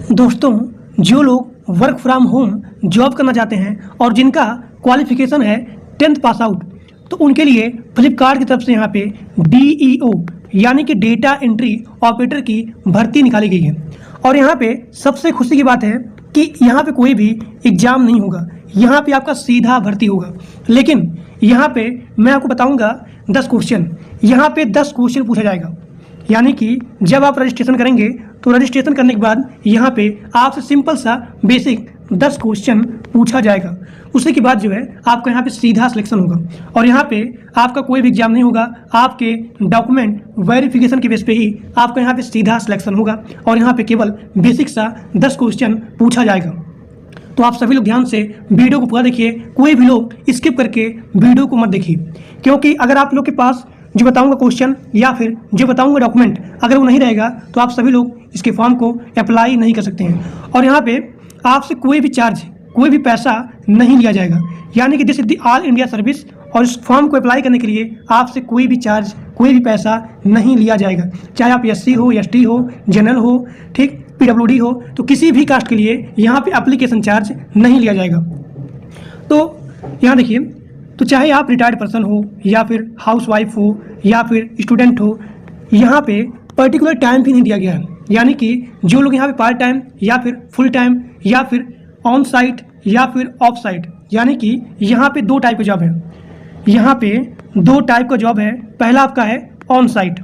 दोस्तों, जो लोग वर्क फ्रॉम होम जॉब करना चाहते हैं और जिनका क्वालिफिकेशन है 10th पास आउट, तो उनके लिए फ्लिपकार्ट की तरफ से यहाँ पे DEO यानी कि डेटा एंट्री ऑपरेटर की भर्ती निकाली गई है। और यहाँ पे सबसे खुशी की बात है कि यहाँ पे कोई भी एग्ज़ाम नहीं होगा, यहाँ पे आपका सीधा भर्ती होगा। लेकिन यहाँ पे मैं आपको बताऊँगा 10 क्वेश्चन, यहाँ पे 10 क्वेश्चन पूछा जाएगा। यानी कि जब आप रजिस्ट्रेशन करेंगे तो रजिस्ट्रेशन करने के बाद यहाँ पे आपसे सिंपल सा बेसिक 10 क्वेश्चन पूछा जाएगा। उसी के बाद जो है आपका यहाँ पे सीधा सिलेक्शन होगा और यहाँ पे आपका कोई भी एग्जाम नहीं होगा, आपके डॉक्यूमेंट वेरिफिकेशन के बेस पे ही आपका यहाँ पे सीधा सिलेक्शन होगा और यहाँ पे केवल बेसिक सा 10 क्वेश्चन पूछा जाएगा। तो आप सभी लोग ध्यान से वीडियो को पूरा देखिए, कोई भी लोग स्किप करके वीडियो को मत देखिए, क्योंकि अगर आप लोग के पास जो बताऊंगा क्वेश्चन या फिर जो बताऊंगा डॉक्यूमेंट अगर वो नहीं रहेगा तो आप सभी लोग इसके फॉर्म को अप्लाई नहीं कर सकते हैं। और यहाँ पे आपसे कोई भी चार्ज, कोई भी पैसा नहीं लिया जाएगा। यानी कि this is the all India service और इस फॉर्म को अप्लाई करने के लिए आपसे कोई भी चार्ज, कोई भी पैसा नहीं लिया जाएगा। चाहे आप SC हो, ST हो, जनरल हो, ठीक, PWD हो, तो किसी भी कास्ट के लिए यहाँ पे एप्लीकेशन चार्ज नहीं लिया जाएगा। तो यहाँ देखिए, तो चाहे आप रिटायर्ड पर्सन हो या फिर हाउसवाइफ हो या फिर स्टूडेंट हो, यहाँ पे पर्टिकुलर टाइम भी नहीं दिया गया है। यानी कि जो लोग यहाँ पे पार्ट टाइम या फिर फुल टाइम या फिर ऑन साइट या फिर ऑफ साइट, यानी कि यहाँ पे 2 टाइप का जॉब है। यहाँ पे 2 टाइप का जॉब है। पहला आपका है ऑन साइट,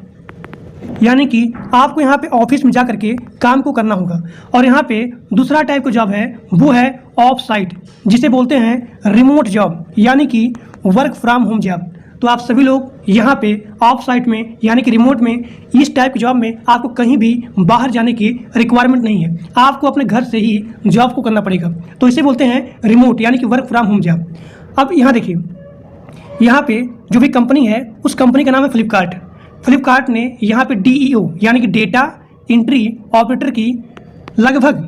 यानी कि आपको यहाँ पे ऑफिस में जा करके काम को करना होगा। और यहाँ पे दूसरा टाइप का जॉब है, वो है ऑफ साइट, जिसे बोलते हैं रिमोट जॉब, यानी कि वर्क फ्रॉम होम जॉब। तो आप सभी लोग यहाँ पे ऑफ साइट में यानी कि रिमोट में, इस टाइप के जॉब में आपको कहीं भी बाहर जाने की रिक्वायरमेंट नहीं है, आपको अपने घर से ही जॉब को करना पड़ेगा। तो इसे बोलते हैं रिमोट यानी कि वर्क फ्रॉम होम जॉब। अब यहाँ देखिए, यहाँ पे जो भी कंपनी है उस कंपनी का नाम है फ्लिपकार्ट। फ्लिपकार्ट ने यहाँ पे DEO यानी कि डेटा एंट्री ऑपरेटर की लगभग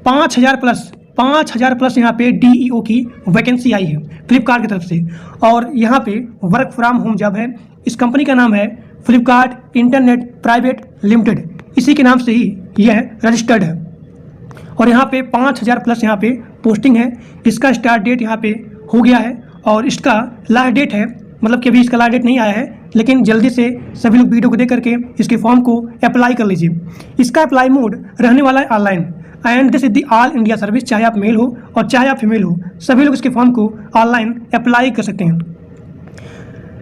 5,000 प्लस यहाँ पे DEO की वैकेंसी आई है फ्लिपकार्ट की तरफ से। और यहाँ पे वर्क फ्रॉम होम जॉब है। इस कंपनी का नाम है फ्लिपकार्ट इंटरनेट प्राइवेट लिमिटेड, इसी के नाम से ही यह रजिस्टर्ड है। और यहाँ पे 5,000 प्लस यहाँ पे पोस्टिंग है। इसका स्टार्ट डेट यहाँ पे हो गया है और इसका लास्ट डेट है, मतलब कि अभी इसका लास्ट डेट नहीं आया है, लेकिन जल्दी से सभी लोग वीडियो को देख करके इसके फॉर्म को अप्लाई कर लीजिए। इसका अप्लाई मोड रहने वाला है online and this is the all India service. चाहे आप मेल हो और चाहे आप फीमेल हो, सभी लोग इसके फॉर्म को ऑनलाइन अप्लाई कर सकते हैं।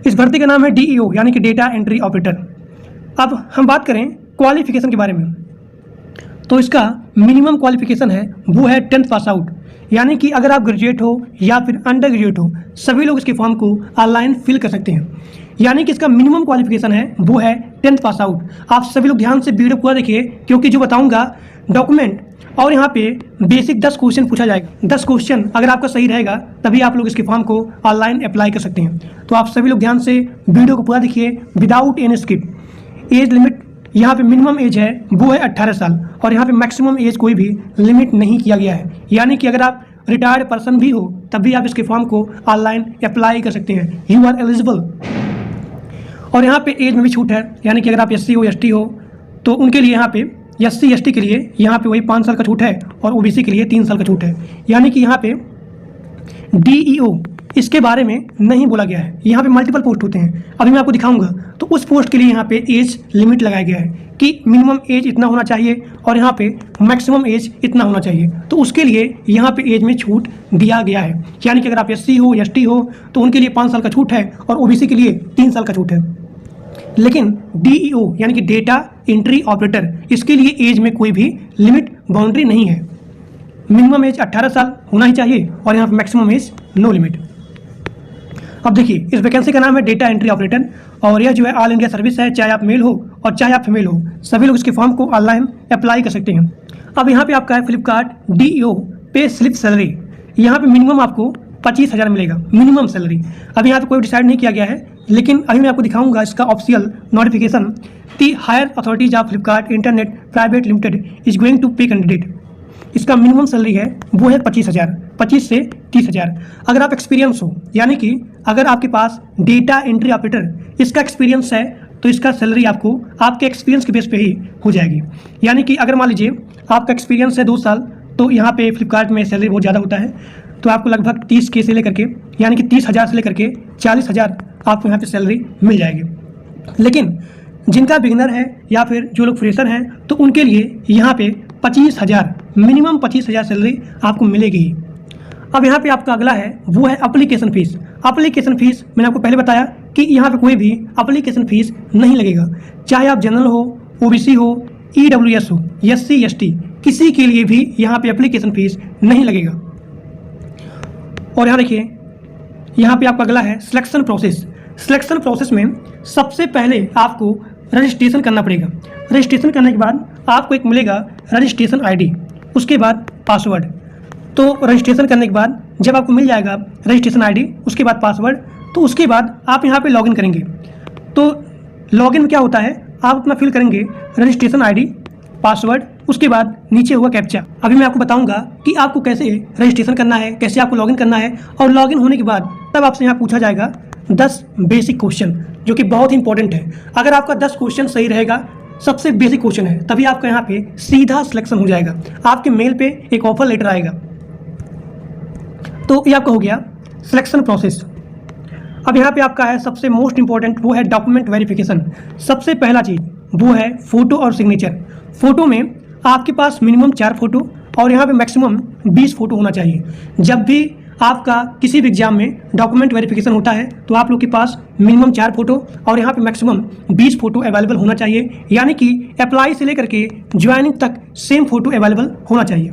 इस भर्ती का नाम है DEO यानी कि डेटा एंट्री ऑपरेटर। अब हम बात करें क्वालिफिकेशन के बारे में, तो इसका मिनिमम क्वालिफिकेशन है वो है 10th पास आउट। यानी कि अगर आप ग्रेजुएट हो या फिर अंडर ग्रेजुएट हो, सभी लोग इसके फॉर्म को ऑनलाइन फिल कर सकते हैं। यानी कि इसका मिनिमम क्वालिफिकेशन है वो है 10th पास आउट। आप सभी लोग ध्यान से वीडियो पूरा देखिए, क्योंकि जो बताऊंगा डॉक्यूमेंट और यहाँ पे बेसिक 10 क्वेश्चन पूछा जाएगा। 10 क्वेश्चन अगर आपका सही रहेगा तभी आप लोग इसके फॉर्म को ऑनलाइन अप्लाई कर सकते हैं। तो आप सभी लोग ध्यान से वीडियो को पूरा देखिए without any skip. Age limit यहाँ पे मिनिमम एज है वो है 18 साल और यहाँ पे मैक्सिमम एज कोई भी लिमिट नहीं किया गया है। यानी कि अगर आप रिटायर्ड पर्सन भी हो तब भी आप इसके फॉर्म को ऑनलाइन अप्लाई कर सकते हैं, यू आर एलिजिबल। और यहाँ पे एज में भी छूट है, यानी कि अगर आप SC हो, ST हो तो उनके लिए यहाँ पे SC ST के लिए यहाँ पे वही 5 साल का छूट है और OBC के लिए 3 साल का छूट है। यानी कि यहाँ पे DEO इसके बारे में नहीं बोला गया है। यहाँ पे मल्टीपल पोस्ट होते हैं, अभी मैं आपको दिखाऊंगा। तो उस पोस्ट के लिए यहाँ पे एज लिमिट लगाया गया है कि मिनिमम एज इतना होना चाहिए और यहाँ पे मैक्सिमम एज इतना होना चाहिए। तो उसके लिए यहाँ पे एज में छूट दिया गया है। यानी कि अगर आप SC हो, ST हो तो उनके लिए 5 साल का छूट है और OBC के लिए 3 साल का छूट है। लेकिन DEO यानी कि डेटा एंट्री ऑपरेटर, इसके लिए एज में कोई भी लिमिट बाउंड्री नहीं है। मिनिमम एज 18 साल होना ही चाहिए और यहाँ पे मैक्सिमम एज नो लिमिट। अब देखिए, इस वैकेंसी का नाम है डेटा एंट्री ऑपरेटर और यह जो है ऑल इंडिया सर्विस है। चाहे आप मेल हो और चाहे आप फीमेल हो, सभी लोग इसके फॉर्म को ऑनलाइन अप्लाई कर सकते हैं। अब यहाँ पे आपका है Flipkart DEO pay slip salary. यहाँ पे मिनिमम आपको 25,000 मिलेगा मिनिमम सैलरी। अभी यहाँ पे कोई डिसाइड नहीं किया गया है, लेकिन अभी मैं आपको दिखाऊंगा इसका official notification. The higher authorities of Flipkart internet private limited is going to pay candidate. इसका मिनिमम सैलरी है वो है 25,000, 25 से 30,000। अगर आप एक्सपीरियंस हो, यानी कि अगर आपके पास डेटा एंट्री ऑपरेटर इसका एक्सपीरियंस है तो इसका सैलरी आपको आपके एक्सपीरियंस के बेस पे ही हो जाएगी। यानी कि अगर मान लीजिए आपका एक्सपीरियंस है 2 साल, तो यहाँ पे फ्लिपकार्ट में सैलरी बहुत ज़्यादा होता है, तो आपको लगभग 30K से लेकर के, यानी कि 30,000 से लेकर के 40,000 आपको यहाँ पे सैलरी मिल जाएगी। लेकिन जिनका बिगिनर है या फिर जो लोग फ्रेशर हैं, तो उनके लिए यहाँ पे 25,000, मिनिमम 25,000 सैलरी आपको मिलेगी। अब यहाँ पे आपका अगला है वो है एप्लीकेशन फ़ीस। एप्लीकेशन फ़ीस मैंने आपको पहले बताया कि यहाँ पे कोई भी एप्लीकेशन फ़ीस नहीं लगेगा, चाहे आप जनरल हो, OBC हो, EWS हो, SC ST, किसी के लिए भी यहाँ पे एप्लीकेशन फ़ीस नहीं लगेगा। और यहाँ देखिए, यहाँ पे आपका अगला है सिलेक्शन प्रोसेस। सिलेक्शन प्रोसेस में सबसे पहले आपको रजिस्ट्रेशन करना पड़ेगा। रजिस्ट्रेशन करने के बाद आपको एक मिलेगा रजिस्ट्रेशन ID, उसके बाद पासवर्ड। तो रजिस्ट्रेशन करने के बाद जब आपको मिल जाएगा रजिस्ट्रेशन ID, उसके बाद पासवर्ड, तो उसके बाद आप यहाँ पे लॉगिन करेंगे। तो लॉगिन में क्या होता है, आप अपना फिल करेंगे रजिस्ट्रेशन ID, पासवर्ड, उसके बाद नीचे होगा कैप्चा। अभी मैं आपको बताऊंगा कि आपको कैसे रजिस्ट्रेशन करना है, कैसे आपको लॉगिन करना है, और लॉगिन होने के बाद तब आपसे यहाँ पूछा जाएगा 10 बेसिक क्वेश्चन, जो कि बहुत इंपॉर्टेंट है। अगर आपका 10 क्वेश्चन सही रहेगा, सबसे बेसिक क्वेश्चन है, तभी आपका यहाँ पे सीधा सिलेक्शन हो जाएगा, आपके मेल पे एक ऑफर लेटर आएगा। तो ये आपका हो गया सिलेक्शन प्रोसेस। अब यहाँ पे आपका है सबसे मोस्ट इंपॉर्टेंट, वो है डॉक्यूमेंट वेरिफिकेशन। सबसे पहला चीज़ वो है फ़ोटो और सिग्नेचर। फ़ोटो में आपके पास मिनिमम 4 फोटो और यहाँ पे मैक्सिमम 20 फोटो होना चाहिए। जब भी आपका किसी भी एग्जाम में डॉक्यूमेंट वेरिफिकेशन होता है, तो आप लोग के पास मिनिमम 4 फोटो और यहाँ पे मैक्सिमम 20 फोटो अवेलेबल होना चाहिए। यानी कि अप्लाई से लेकर के ज्वाइनिंग तक सेम फोटो अवेलेबल होना चाहिए।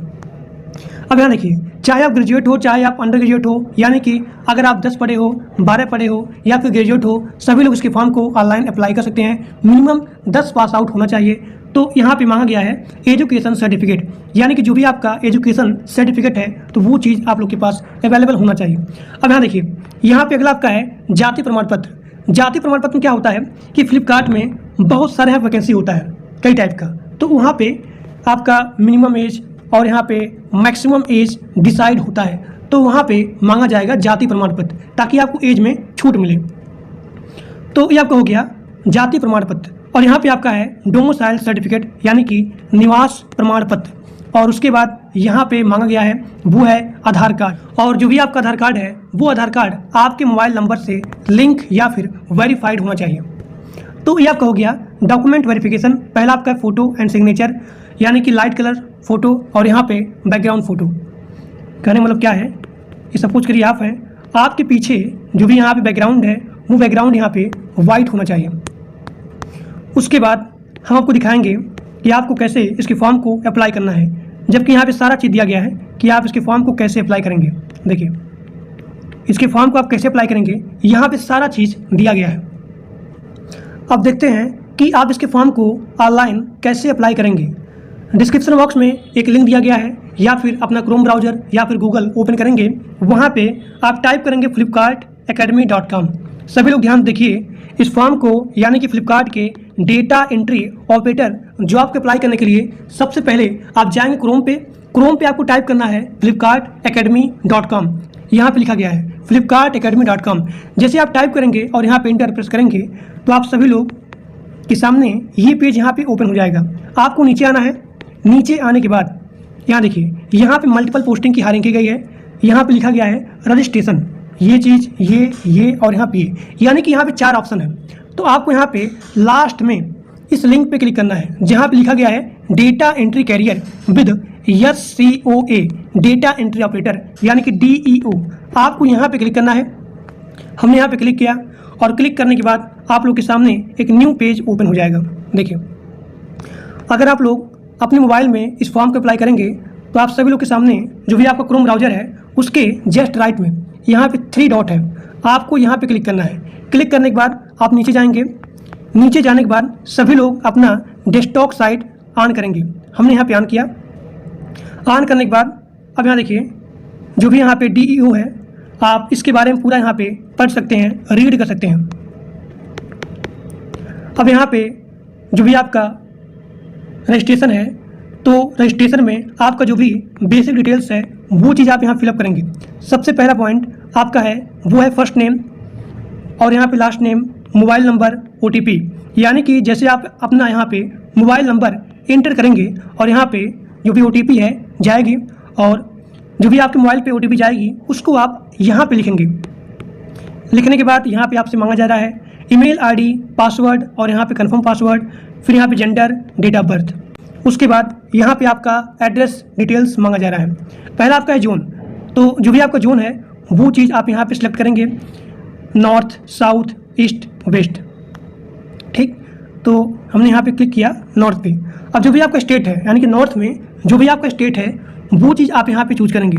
अब यहाँ देखिए, चाहे आप ग्रेजुएट हो, चाहे आप अंडर ग्रेजुएट हो, यानी कि अगर आप 10 पढ़े हो, 12 पढ़े हो या फिर ग्रेजुएट हो, सभी लोग इसके फॉर्म को ऑनलाइन अप्लाई कर सकते हैं। मिनिमम 10 पास आउट होना चाहिए। तो यहाँ पे मांगा गया है एजुकेशन सर्टिफिकेट, यानी कि जो भी आपका एजुकेशन सर्टिफिकेट है, तो वो चीज़ आप लोग के पास अवेलेबल होना चाहिए। अब यहाँ देखिए, यहाँ पे अगला आपका है जाति प्रमाण पत्र। जाति प्रमाण पत्र में क्या होता है कि फ्लिपकार्ट में बहुत सारे वैकेंसी होता है कई टाइप का, तो वहाँ पे आपका मिनिमम एज और यहाँ पे मैक्सिमम एज डिसाइड होता है। तो वहाँ पे मांगा जाएगा जाति प्रमाण पत्र, ताकि आपको एज में छूट मिले। तो ये आपका हो गया जाति प्रमाण पत्र। और यहाँ पे आपका है डोमिसाइल सर्टिफिकेट, यानी कि निवास प्रमाण पत्र। और उसके बाद यहाँ पे मांगा गया है वो है आधार कार्ड। और जो भी आपका आधार कार्ड है, वो आधार कार्ड आपके मोबाइल नंबर से लिंक या फिर वेरीफाइड होना चाहिए। तो ये आपका हो गया डॉक्यूमेंट वेरिफिकेशन। पहला आपका फ़ोटो एंड सिग्नेचर, यानी कि लाइट कलर फ़ोटो और यहाँ पे बैकग्राउंड फ़ोटो। कहने मतलब क्या है, ये सब कुछ करिए आप हैं, आपके पीछे जो भी यहाँ पे बैकग्राउंड है, वो बैकग्राउंड यहाँ पे वाइट होना चाहिए। उसके बाद हम आपको दिखाएंगे कि आपको कैसे इसके फॉर्म को अप्लाई करना है, जबकि यहाँ पे सारा चीज़ दिया गया है कि आप इसके फॉर्म को कैसे अप्लाई करेंगे। देखिए, इसके फॉर्म को आप कैसे अप्लाई करेंगे, यहाँ पे सारा चीज़ दिया गया है। अब देखते हैं कि आप इसके फॉर्म को ऑनलाइन कैसे अप्लाई करेंगे। डिस्क्रिप्शन बॉक्स में एक लिंक दिया गया है, या फिर अपना क्रोम ब्राउज़र या फिर गूगल ओपन करेंगे, वहाँ पे आप टाइप करेंगे flipkartacademy.com। सभी लोग ध्यान देखिए, इस फॉर्म को यानी कि फ्लिपकार्ट के डेटा एंट्री ऑपरेटर जॉब के अप्लाई करने के लिए सबसे पहले आप जाएंगे क्रोम पे आपको टाइप करना है flipkartacademy.com। यहाँ पे लिखा गया है flipkartacademy.com। जैसे आप टाइप करेंगे और यहाँ पे इंटर प्रेस करेंगे, तो आप सभी लोग के सामने ये पेज यहाँ पे ओपन हो जाएगा। आपको नीचे आना है। नीचे आने के बाद यहाँ देखिए, यहाँ पे मल्टीपल पोस्टिंग की हायरिंग की गई है। यहाँ पे लिखा गया है रजिस्ट्रेशन, ये चीज़, ये और यहाँ पे यानी कि यहाँ पे 4 ऑप्शन है। तो आपको यहाँ पे लास्ट में इस लिंक पे क्लिक करना है, जहाँ पे लिखा गया है data entry career with SCOA data entry operator, यानी कि DEO। आपको यहाँ पे क्लिक करना है। हमने यहाँ पे क्लिक किया और क्लिक करने के बाद आप लोग के सामने एक न्यू पेज ओपन हो जाएगा। देखिए, अगर आप लोग अपने मोबाइल में इस फॉर्म को अप्लाई करेंगे, तो आप सभी लोग के सामने जो भी आपका क्रोम ब्राउज़र है, उसके जस्ट राइट में यहाँ पे 3 डॉट है, आपको यहाँ पे क्लिक करना है। क्लिक करने के बाद आप नीचे जाएंगे। नीचे जाने के बाद सभी लोग अपना डेस्कटॉप साइट ऑन करेंगे। हमने यहाँ पे ऑन किया। ऑन करने के बाद अब यहाँ देखिए, जो भी यहाँ पे DEO है, आप इसके बारे में पूरा यहाँ पे पढ़ सकते हैं, रीड कर सकते हैं। अब यहाँ पे जो भी आपका रजिस्ट्रेशन है, तो रजिस्ट्रेशन में आपका जो भी बेसिक डिटेल्स है, वो चीज़ आप यहाँ फिलअप करेंगे। सबसे पहला पॉइंट आपका है वो है फर्स्ट नेम और यहाँ पे last name mobile number OTP, यानी कि जैसे आप अपना यहाँ पे मोबाइल नंबर इंटर करेंगे और यहाँ पे जो भी OTP है जाएगी, और जो भी आपके मोबाइल पे OTP जाएगी उसको आप यहाँ पे लिखेंगे। लिखने के बाद यहाँ पे आपसे मांगा जा रहा है ईमेल ID, पासवर्ड और यहाँ पे कंफर्म पासवर्ड, फिर यहाँ पे जेंडर, डेट ऑफ बर्थ। उसके बाद यहाँ पे आपका एड्रेस डिटेल्स मांगा जा रहा है। पहला आपका है जोन, तो जो भी आपका जोन है वो चीज़ आप यहाँ पे सिलेक्ट करेंगे, नॉर्थ, साउथ, ईस्ट, वेस्ट। ठीक, तो हमने यहाँ पे क्लिक किया नॉर्थ पे। अब जो भी आपका स्टेट है, यानी कि नॉर्थ में जो भी आपका स्टेट है वो चीज़ आप यहाँ पे चूज करेंगे,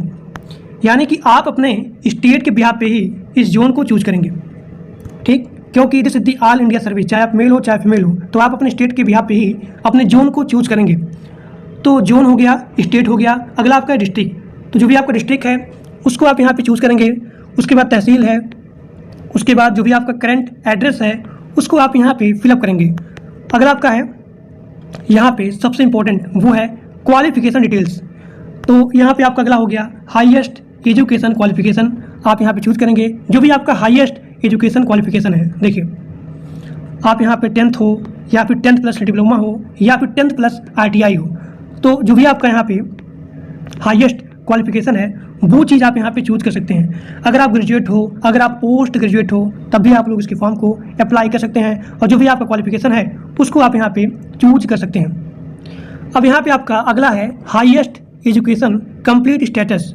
यानी कि आप अपने स्टेट के बिहाफ पे ही इस जोन को चूज करेंगे। ठीक, क्योंकि this is the all India service, चाहे आप मेल हो चाहे फीमेल हो, तो आप अपने स्टेट के बिहाफ पे ही अपने जोन को चूज करेंगे। तो जोन हो गया, स्टेट हो गया, अगला आपका डिस्ट्रिक्ट। तो जो भी आपका डिस्ट्रिक्ट है उसको आप यहाँ पे चूज करेंगे। उसके बाद तहसील है, उसके बाद जो भी आपका करंट एड्रेस है उसको आप यहाँ पे फिलअप करेंगे। अगला आपका है यहाँ पे सबसे इम्पोर्टेंट, वो है क्वालिफिकेशन डिटेल्स। तो यहाँ पे आपका अगला हो गया हाईएस्ट एजुकेशन क्वालिफिकेशन, आप यहाँ पे चूज करेंगे जो भी आपका हाईएस्ट एजुकेशन क्वालिफिकेशन है। देखिए, आप यहाँ पे 10th हो या फिर 10th प्लस डिप्लोमा हो या फिर 10th प्लस ITI हो, तो जो भी आपका यहाँ पे हाईएस्ट क्वालिफिकेशन है वो चीज़ आप यहाँ पे चूज कर सकते हैं। अगर आप ग्रेजुएट हो, अगर आप पोस्ट ग्रेजुएट हो, तब भी आप लोग इसके फॉर्म को अप्लाई कर सकते हैं, और जो भी आपका क्वालिफिकेशन है उसको आप यहाँ पे चूज कर सकते हैं। अब यहाँ पे आपका अगला है हाईएस्ट एजुकेशन कंप्लीट स्टेटस,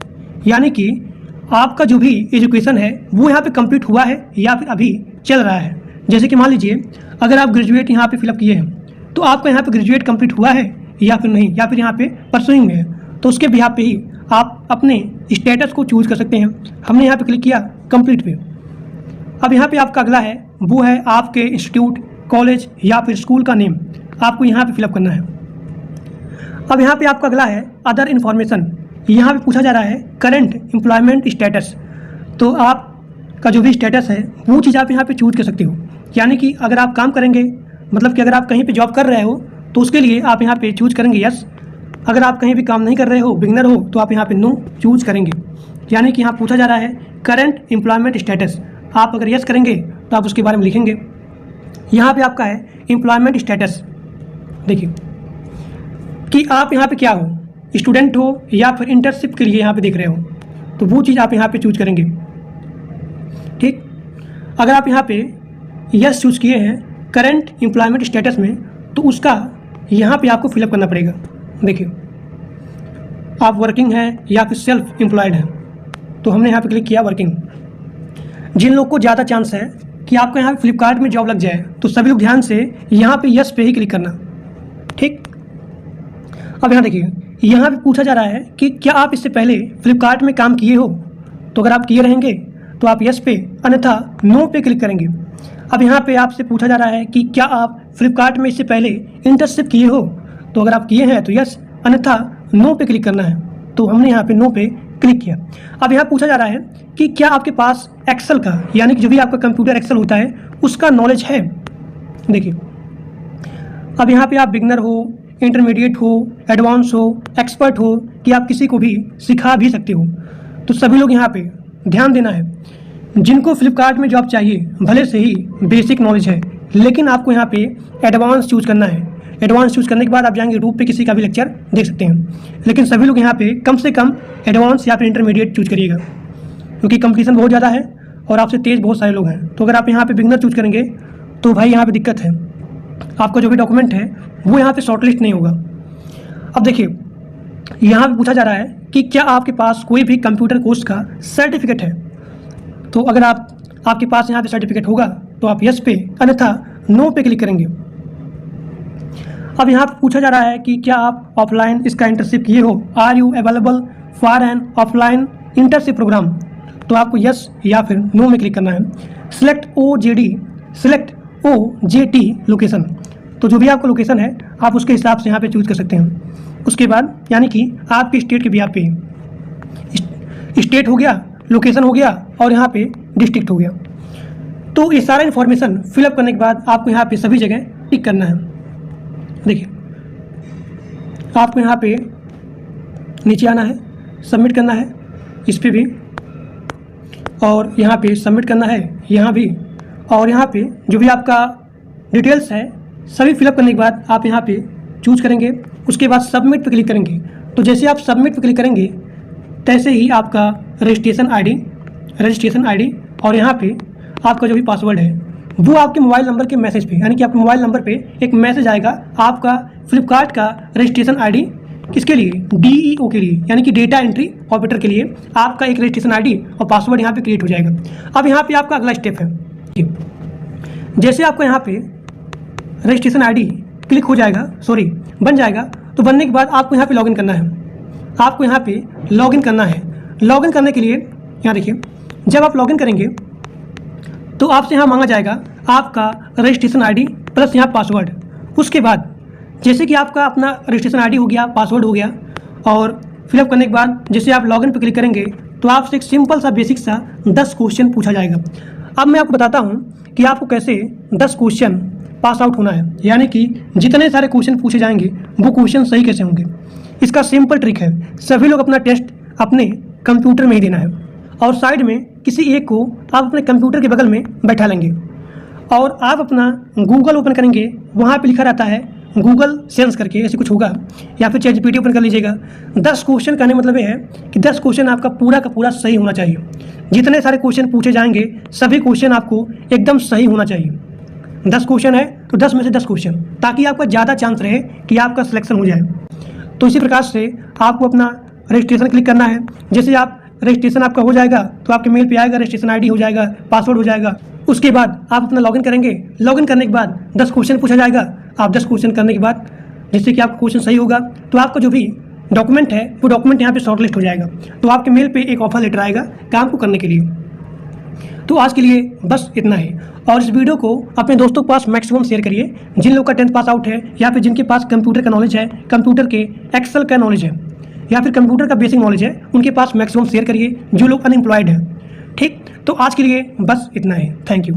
यानी कि आपका जो भी एजुकेशन है वो यहाँ पे कंप्लीट हुआ है या फिर अभी चल रहा है। जैसे कि मान लीजिए अगर आप ग्रेजुएट यहाँ पे फिलअप किए हैं तो आपका यहाँ पे ग्रेजुएट कंप्लीट हुआ है या फिर नहीं, या फिर यहाँ पे परसुइंग में है, तो उसके बिहाफ पे ही आप अपने स्टेटस को चूज कर सकते हैं। हमने यहाँ पे क्लिक किया कंप्लीट पे। अब यहाँ पे आपका अगला है वो है आपके इंस्टीट्यूट, कॉलेज या फिर स्कूल का नेम, आपको यहाँ पे फिलअप करना है। अब यहाँ पे आपका अगला है अदर इन्फॉर्मेशन, यहाँ पे पूछा जा रहा है करंट एम्प्लॉयमेंट स्टेटस। तो आपका जो भी स्टेटस है वो चीज़ आप यहाँ पे चूज कर सकते हो, यानी कि अगर आप काम करेंगे, मतलब कि अगर आप कहीं पे जॉब कर रहे हो तो उसके लिए आप यहाँ पे चूज करेंगे यस। अगर आप कहीं भी काम नहीं कर रहे हो, बिगिनर हो, तो आप यहाँ पे नो चूज करेंगे। यानी कि यहाँ पूछा जा रहा है करंट एम्प्लॉयमेंट स्टेटस, आप अगर यस करेंगे तो आप उसके बारे में लिखेंगे। यहाँ पे आपका है एम्प्लॉयमेंट स्टेटस, देखिए कि आप यहाँ पे क्या हो, स्टूडेंट हो या फिर इंटर्नशिप के लिए यहाँ पे देख रहे हो, तो वो चीज़ आप यहाँ पे चूज करेंगे। ठीक, अगर आप यहाँ पे यस चूज किए हैं करंट एम्प्लॉयमेंट स्टेटस में, तो उसका यहाँ पे आपको फिलअप करना पड़ेगा। देखिए, आप वर्किंग हैं या फिर सेल्फ एम्प्लॉयड हैं, तो हमने यहाँ पे क्लिक किया वर्किंग। जिन लोग को ज़्यादा चांस है कि आपका यहाँ फ्लिपकार्ट में जॉब लग जाए, तो सभी लोग ध्यान से यहाँ पे यस पे ही क्लिक करना। ठीक, अब यहाँ देखिए, यहाँ पे पूछा जा रहा है कि क्या आप इससे पहले फ्लिपकार्ट में काम किए हो, तो अगर आप किए रहेंगे तो आप यस पे, अन्यथा नो पे क्लिक करेंगे। अब यहाँ पे आपसे पूछा जा रहा है कि क्या आप फ्लिपकार्ट में इससे पहले इंटर्नशिप किए हो, तो अगर आप किए हैं तो यस, अन्यथा नो पे क्लिक करना है। तो हमने यहाँ पे नो पे क्लिक किया। अब यहाँ पूछा जा रहा है कि क्या आपके पास एक्सेल का, यानी कि जो भी आपका कंप्यूटर एक्सेल होता है उसका नॉलेज है। देखिए, अब यहाँ पे आप बिगनर हो, इंटरमीडिएट हो, एडवांस हो, एक्सपर्ट हो, कि आप किसी को भी सिखा भी सकते हो। तो सभी लोग यहाँ पे ध्यान देना है, जिनको फ्लिपकार्ट में जॉब चाहिए भले से ही बेसिक नॉलेज है, लेकिन आपको यहाँ पे एडवांस चूज करना है। एडवांस चूज करने के बाद आप जाएंगे यूट्यूब पे किसी का भी लेक्चर देख सकते हैं, लेकिन सभी लोग यहाँ पे कम से कम एडवांस या फिर इंटरमीडिएट चूज करिएगा, क्योंकि कंपटीशन बहुत ज़्यादा है और आपसे तेज़ बहुत सारे लोग हैं। तो अगर आप यहाँ पे बिगनर चूज करेंगे तो भाई यहाँ पे दिक्कत है, आपका जो भी डॉक्यूमेंट है वो यहाँ पे शॉर्टलिस्ट नहीं होगा। अब देखिए, यहाँ पे पूछा जा रहा है कि क्या आपके पास कोई भी कंप्यूटर कोर्स का सर्टिफिकेट है, तो अगर आपके पास यहाँ पे सर्टिफिकेट होगा तो आप यस पे, अन्यथा नो पे क्लिक करेंगे। अब यहाँ पे पूछा जा रहा है कि क्या आप ऑफलाइन इसका इंटर्नशिप किए हो, are you available for an offline internship programme, तो आपको यस या फिर नो में क्लिक करना है। सिलेक्ट OJT लोकेशन, तो जो भी आपका लोकेशन है आप उसके हिसाब से यहाँ पे चूज कर सकते हैं। उसके बाद यानी कि आपके स्टेट के भी आप पे स्टेट हो गया, लोकेशन हो गया और यहाँ पे डिस्ट्रिक्ट हो गया। तो ये सारा इन्फॉर्मेशन फिलअप करने के बाद आपको यहाँ पे सभी जगह टिक करना है। देखिए, आपको यहाँ पे नीचे आना है, सबमिट करना है इस पे भी, और यहाँ पे सबमिट करना है यहाँ भी, और यहाँ पे जो भी आपका डिटेल्स है सभी फिलअप करने के बाद आप यहाँ पे चूज करेंगे। उसके बाद सबमिट पे क्लिक करेंगे। तो जैसे आप सबमिट पे क्लिक करेंगे तैसे ही आपका रजिस्ट्रेशन आईडी और यहाँ पे आपका जो भी पासवर्ड है वो आपके मोबाइल नंबर के मैसेज पे, यानी कि आपके मोबाइल नंबर पे एक मैसेज आएगा आपका फ्लिपकार्ट का रजिस्ट्रेशन आईडी किसके लिए, DEO के लिए, यानी कि डेटा एंट्री ऑपरेटर के लिए आपका एक रजिस्ट्रेशन आईडी और पासवर्ड यहाँ पे क्रिएट हो जाएगा। अब यहाँ पे आपका अगला स्टेप है, जैसे आपका यहाँ पे रजिस्ट्रेशन आईडी क्लिक हो जाएगा, बन जाएगा, तो बनने के बाद आपको यहाँ पे लॉगिन करना है। आपको यहाँ पे लॉगिन करना है। लॉगिन करने के लिए यहाँ देखिए, जब आप लॉगिन करेंगे तो आपसे यहाँ मांगा जाएगा आपका रजिस्ट्रेशन आईडी प्लस यहाँ पासवर्ड। उसके बाद जैसे कि आपका अपना रजिस्ट्रेशन आईडी हो गया, पासवर्ड हो गया, और फिलअप करने के बाद जैसे आप लॉगिन पर क्लिक करेंगे तो आपसे एक सिंपल सा बेसिक सा 10 क्वेश्चन पूछा जाएगा। अब मैं आपको बताता हूँ कि आपको कैसे 10 क्वेश्चन पास आउट होना है, यानी कि जितने सारे क्वेश्चन पूछे जाएंगे वो क्वेश्चन सही कैसे होंगे। इसका सिंपल ट्रिक है, सभी लोग अपना टेस्ट अपने कंप्यूटर में ही देना है और साइड में किसी एक को आप अपने कंप्यूटर के बगल में बैठा लेंगे और आप अपना गूगल ओपन करेंगे। वहाँ पे लिखा रहता है गूगल सेंस करके, ऐसे कुछ होगा, या फिर ChatGPT ओपन कर लीजिएगा। 10 क्वेश्चन करने मतलब ये है कि 10 क्वेश्चन आपका पूरा का पूरा सही होना चाहिए। जितने सारे क्वेश्चन पूछे जाएंगे सभी क्वेश्चन आपको एकदम सही होना चाहिए। 10 क्वेश्चन है तो 10 में से 10 क्वेश्चन, ताकि आपका ज़्यादा चांस रहे कि आपका सिलेक्शन हो जाए। तो इसी प्रकार से आपको अपना रजिस्ट्रेशन क्लिक करना है। जैसे आप रजिस्ट्रेशन आपका हो जाएगा तो आपके मेल पे आएगा, रजिस्ट्रेशन आईडी हो जाएगा, पासवर्ड हो जाएगा। उसके बाद आप अपना लॉगिन करेंगे। लॉगिन करने के बाद 10 क्वेश्चन पूछा जाएगा। आप 10 क्वेश्चन करने के बाद जैसे कि आपका क्वेश्चन सही होगा तो आपका जो भी डॉक्यूमेंट है वो डॉक्यूमेंट यहाँ पे शॉर्टलिस्ट हो जाएगा। तो आपके मेल पे एक ऑफर लेटर आएगा काम को करने के लिए। तो आज के लिए बस इतना ही, और इस वीडियो को अपने दोस्तों के पास मैक्सिमम शेयर करिए। जिन लोग का 10th पास आउट है या फिर जिनके पास कंप्यूटर का नॉलेज है, कंप्यूटर के एक्सेल का नॉलेज है या फिर कंप्यूटर का बेसिक नॉलेज है, उनके पास मैक्सिमम शेयर करिए जो लोग अनएम्प्लॉयड हैं। ठीक, तो आज के लिए बस इतना ही। Thank you.